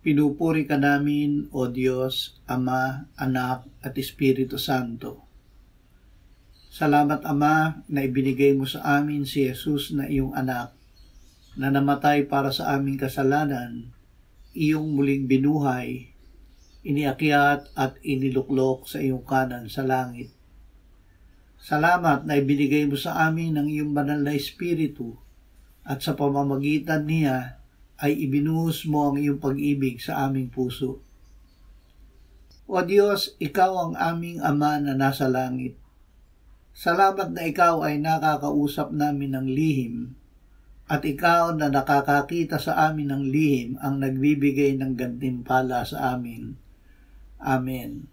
Pinupuri ka namin, O Diyos, Ama, Anak, at Espiritu Santo. Salamat, Ama, na ibinigay mo sa amin si Jesus na iyong anak, na namatay para sa aming kasalanan, iyong muling binuhay, iniakyat at iniluklok sa iyong kanan sa langit. Salamat na ibinigay mo sa amin ang iyong banal na Espiritu, at sa pamamagitan niya ay ibinuhos mo ang iyong pag-ibig sa aming puso. O Diyos, ikaw ang aming Ama na nasa langit. Salamat na ikaw ay nakakausap namin ng lihim, at ikaw na nakakakita sa amin ng lihim ang nagbibigay ng gantimpala sa amin. Amen.